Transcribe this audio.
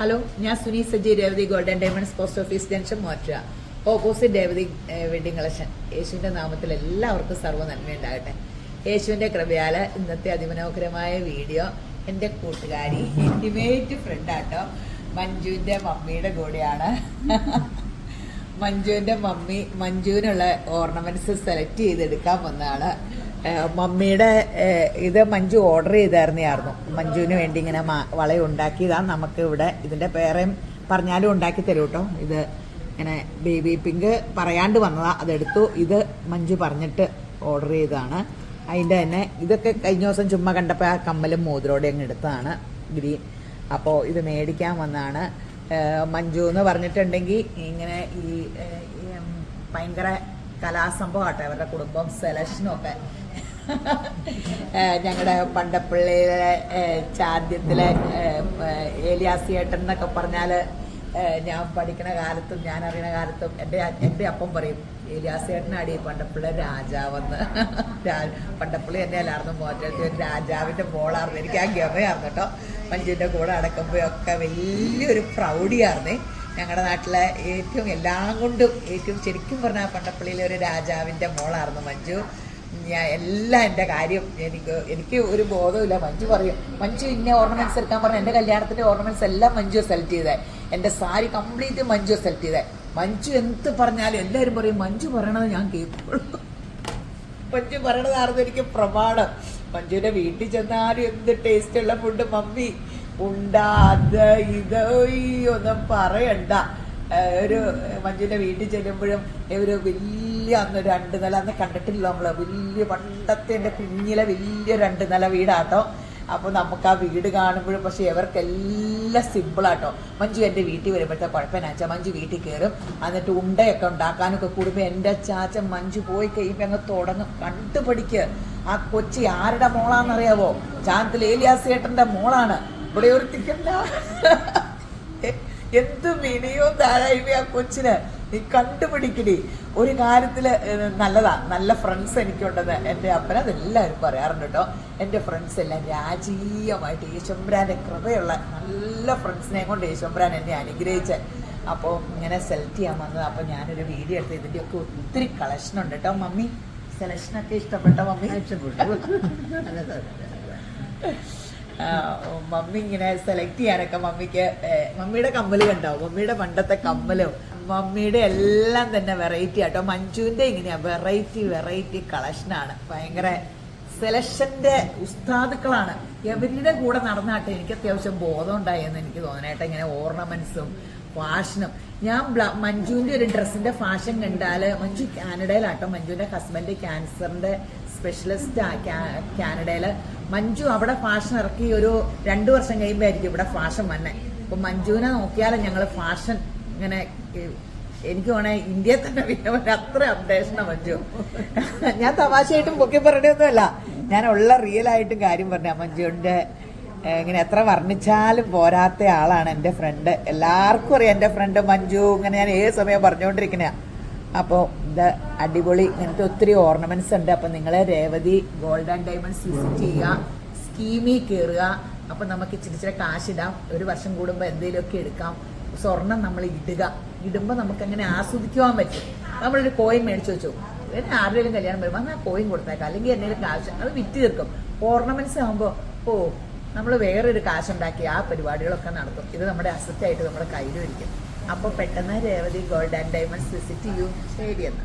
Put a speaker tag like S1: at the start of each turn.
S1: Hello, ഞാൻ Suni Saji, Revathi golden diamonds post office junction മോറ്റ, opposite Revathi wedding collection. യേശുവിന്റെ നാമത്തിൽ എല്ലാവർക്കും സർവ്വ നന്മയുണ്ടാകട്ടെ. യേശുവിന്റെ കൃപയാൽ ഇന്നത്തെ അതിമനോഹരമായ വീഡിയോ എൻ്റെ കൂട്ടുകാരി, ഇന്റിമേറ്റ് ഫ്രണ്ടാട്ടോ, മഞ്ജുവിന്റെ മമ്മിയുടെ കൂടെയാണ്. മഞ്ജുവിന്റെ മമ്മി മഞ്ജുവിനുള്ള ഓർണമെന്റ്സ് സെലക്ട് ചെയ്തെടുക്കാൻ വന്നതാണ്. മമ്മിയുടെ ഇത് മഞ്ജു ഓർഡർ ചെയ്തായിരുന്നു. മഞ്ജുവിന് വേണ്ടി ഇങ്ങനെ വള ഉണ്ടാക്കിയതാണ്. നമുക്ക് ഇവിടെ ഇതിന്റെ പേരെയും പറഞ്ഞാലും ഉണ്ടാക്കി തരും കേട്ടോ. ഇത് ഇങ്ങനെ ബേബി പിങ്ക് പറയാണ്ട് വന്നതാ, അതെടുത്തു. ഇത് മഞ്ജു പറഞ്ഞിട്ട് ഓർഡർ ചെയ്തതാണ്. അതിൻ്റെ തന്നെ ഇതൊക്കെ കഴിഞ്ഞ ദിവസം ചുമ്മാ കണ്ടപ്പോൾ ആ കമ്മലും മോതിരോടെ അങ്ങ് എടുത്തതാണ്, ഗ്രീൻ. അപ്പോൾ ഇത് മേടിക്കാൻ വന്നതാണ്. മഞ്ജു എന്ന് പറഞ്ഞിട്ടുണ്ടെങ്കിൽ ഇങ്ങനെ ഈ ഭയങ്കര കലാസംഭവം ആട്ടെ അവരുടെ കുടുംബം, സെലക്ഷനൊക്കെ. ഞങ്ങളുടെ പണ്ടപ്പള്ളിയിലെ ചാദ്യത്തിലെ ഏലിയാസിയേട്ടൻ എന്നൊക്കെ പറഞ്ഞാൽ, ഞാൻ പഠിക്കുന്ന കാലത്തും ഞാൻ അറിയുന്ന കാലത്തും എൻ്റെ അപ്പം പറയും, ഏലിയാസിയേട്ടനാടി പണ്ടപ്പള്ളി രാജാവെന്ന്. പണ്ടപ്പള്ളി തന്നെയല്ലായിരുന്നു, മോറ്റത്തിൽ ഒരു രാജാവിൻ്റെ മോളായിരുന്നു. എനിക്ക് ആ ഗമയായിരുന്നു കേട്ടോ. മഞ്ജുവിൻ്റെ കൂടെ അടക്കുമ്പോഴൊക്കെ വലിയൊരു പ്രൗഡിയായിരുന്നേ. ഞങ്ങളുടെ നാട്ടിലെ ഏറ്റവും എല്ലാം കൊണ്ടും ഏറ്റവും ശരിക്കും പറഞ്ഞാൽ പണ്ടപ്പള്ളിയിലെ ഒരു രാജാവിൻ്റെ മോളായിരുന്നു മഞ്ജു. ഞാൻ എല്ലാം എൻ്റെ കാര്യം എനിക്ക് ഒരു ബോധമില്ല. മഞ്ജു പറയും, മഞ്ജു ഇന്ന ഓർണമെന്റ്സ് എടുക്കാൻ പറഞ്ഞു. എൻ്റെ കല്യാണത്തിൻ്റെ ഓർണമെന്റ്സ് എല്ലാം മഞ്ജു സെലക്ട് ചെയ്തേ. എൻ്റെ സാരി കംപ്ലീറ്റ് മഞ്ജു സെലക്ട് ചെയ്തേ. മഞ്ജു എന്ത് പറഞ്ഞാലും എല്ലാവരും പറയും മഞ്ജു പറയണത് ഞാൻ കേൾക്കുള്ളൂ. മഞ്ജു പറയണതായിരുന്നു എനിക്ക് പ്രമാണം. മഞ്ജുവിൻ്റെ വീട്ടിൽ ചെന്നാലും എന്ത് ടേസ്റ്റുള്ള ഫുഡ് മമ്മി ഉണ്ടാ, അത് ഇത് ഒന്നും പറയണ്ട. ഒരു മഞ്ജുവിൻ്റെ വീട്ടിൽ ചെല്ലുമ്പോഴും ഒരു വലിയ അന്ന് 2 നില, അന്ന് കണ്ടിട്ടില്ല നമ്മൾ, വലിയ പണ്ടത്തെ എൻ്റെ കുഞ്ഞിലെ വലിയ 2 നില വീടാട്ടോ. അപ്പോൾ നമുക്ക് ആ വീട് കാണുമ്പോഴും പക്ഷേ ഇവർക്കെല്ലാം സിമ്പിളാട്ടോ. മഞ്ജു എൻ്റെ വീട്ടിൽ വരുമ്പോഴത്തെ കുഴപ്പമെന്നാച്ചാൽ മഞ്ജു വീട്ടിൽ കയറും, എന്നിട്ട് ഉണ്ടയൊക്കെ ഉണ്ടാക്കാനൊക്കെ കൂടുമ്പോൾ എൻ്റെ ചാച്ചൻ മഞ്ജു പോയി കഴിയുമ്പോൾ അങ്ങ് തുടങ്ങും, കണ്ടുപിടിക്കുക ആ കൊച്ചി ആരുടെ മോളാണെന്നറിയാവോ? ചാന്തൽ ഏലിയാസിയേട്ടൻ്റെ മോളാണ്. ഇവിടെ ഒരു തിക്കണ്ട എന്ത് മിനിയോ താഴായ്മ ആ കൊച്ചിന്, നീ കണ്ടുപിടിക്കടി. ഒരു കാര്യത്തില് നല്ലതാ, നല്ല ഫ്രണ്ട്സ് എനിക്കുണ്ടെന്ന് എൻ്റെ അപ്പനത് എല്ലാവരും പറയാറുണ്ട് കേട്ടോ. എൻ്റെ ഫ്രണ്ട്സ് എല്ലാം രാജീയമായിട്ട് യേശുമ്പരാൻ്റെ കൃപയുള്ള നല്ല ഫ്രണ്ട്സിനെ കൊണ്ട് യേശുമ്പരാൻ എന്നെ അനുഗ്രഹിച്ച്. അപ്പോൾ ഇങ്ങനെ സെലക്ട് ചെയ്യാൻ വന്നത്. അപ്പോൾ ഞാനൊരു വീഡിയോ എടുത്ത് ഇതിൻ്റെയൊക്കെ ഒത്തിരി കളക്ഷൻ ഉണ്ട് കേട്ടോ. മമ്മി സെലക്ഷനൊക്കെ ഇഷ്ടപ്പെട്ട മമ്മി? മമ്മി ഇങ്ങനെ സെലക്ട് ചെയ്യാനൊക്കെ മമ്മിക്ക്, മമ്മിയുടെ കമ്മല് കണ്ടോ, മമ്മിയുടെ പണ്ടത്തെ കമ്മലും മമ്മിയുടെ എല്ലാം തന്നെ വെറൈറ്റി ആട്ടോ. മഞ്ജുവിൻ്റെ ഇങ്ങനെയാ വെറൈറ്റി കളക്ഷനാണ്. ഭയങ്കര സെലക്ഷന്റെ ഉസ്താദുക്കളാണ്. എവരുടെ കൂടെ നടന്നാട്ടെ എനിക്ക് അത്യാവശ്യം ബോധം ഉണ്ടായെന്ന് എനിക്ക് തോന്നണേട്ടെ. ഇങ്ങനെ ഓർണമെന്റ്സും ഫാഷനും. ഞാൻ മഞ്ജുവിൻ്റെ ഒരു ഡ്രസ്സിന്റെ ഫാഷൻ കണ്ടാൽ, മഞ്ജു കാനഡയിലാട്ടോ. മഞ്ജുവിന്റെ ഹസ്ബൻഡ് ക്യാൻസറിന്റെ സ്പെഷ്യലിസ്റ്റ് കാനഡയില്. മഞ്ജു അവിടെ ഫാഷൻ ഇറക്കി ഒരു 2 വർഷം കഴിയുമ്പോൾ ആയിരിക്കും ഇവിടെ ഫാഷൻ വന്നെ. അപ്പൊ മഞ്ജുവിനെ നോക്കിയാലും ഞങ്ങൾ ഫാഷൻ ഇങ്ങനെ, എനിക്ക് വേണേ ഇന്ത്യയിൽ തന്നെ അത്ര അപ്ഡേഷനാണ് മഞ്ജു. ഞാൻ തമാശയായിട്ടും പൊക്കി പറഞ്ഞൊന്നുമല്ല, ഞാൻ ഉള്ള റിയലായിട്ടും കാര്യം പറഞ്ഞ. മഞ്ജുവിന്റെ ഇങ്ങനെ എത്ര വർണ്ണിച്ചാലും പോരാത്ത ആളാണ് എൻ്റെ ഫ്രണ്ട്. എല്ലാവർക്കും അറിയാം എൻ്റെ ഫ്രണ്ട് മഞ്ജു. ഇങ്ങനെ ഞാൻ ഏത് സമയം പറഞ്ഞുകൊണ്ടിരിക്കുന്ന. അപ്പോൾ ഇത് അടിപൊളി, ഇങ്ങനത്തെ ഒത്തിരി ഓർണമെന്റ്സ് ഉണ്ട്. അപ്പം നിങ്ങൾ Revathi gold and diamonds visit ചെയ്യുക, സ്കീമിൽ കയറുക. അപ്പം നമുക്ക് ഇച്ചിരി കാശിടാം. ഒരു വർഷം കൂടുമ്പോൾ എന്തെങ്കിലുമൊക്കെ എടുക്കാം. സ്വർണം നമ്മൾ ഇടുമ്പോൾ നമുക്കങ്ങനെ ആസ്വദിക്കുവാൻ പറ്റും. നമ്മളൊരു കോയിൻ മേടിച്ചു വെച്ചു, ആരുടെയും കല്യാണം വരുമ്പോൾ എന്നാൽ കോയിൻ കൊടുത്തേക്കാം, അല്ലെങ്കിൽ എന്തെങ്കിലും കാശ് അത് വിറ്റ് തീർക്കും. ഓർണമെന്റ്സ് ആകുമ്പോൾ നമ്മൾ വേറൊരു കാശുണ്ടാക്കി ആ പരിപാടികളൊക്കെ നടത്തും. ഇത് നമ്മുടെ അസറ്റായിട്ട് നമ്മുടെ കയ്യിലും ഇരിക്കും. അപ്പോൾ പെട്ടെന്ന് Revathi gold and diamonds visit ചെയ്യൂ. ശരിയെന്ന്.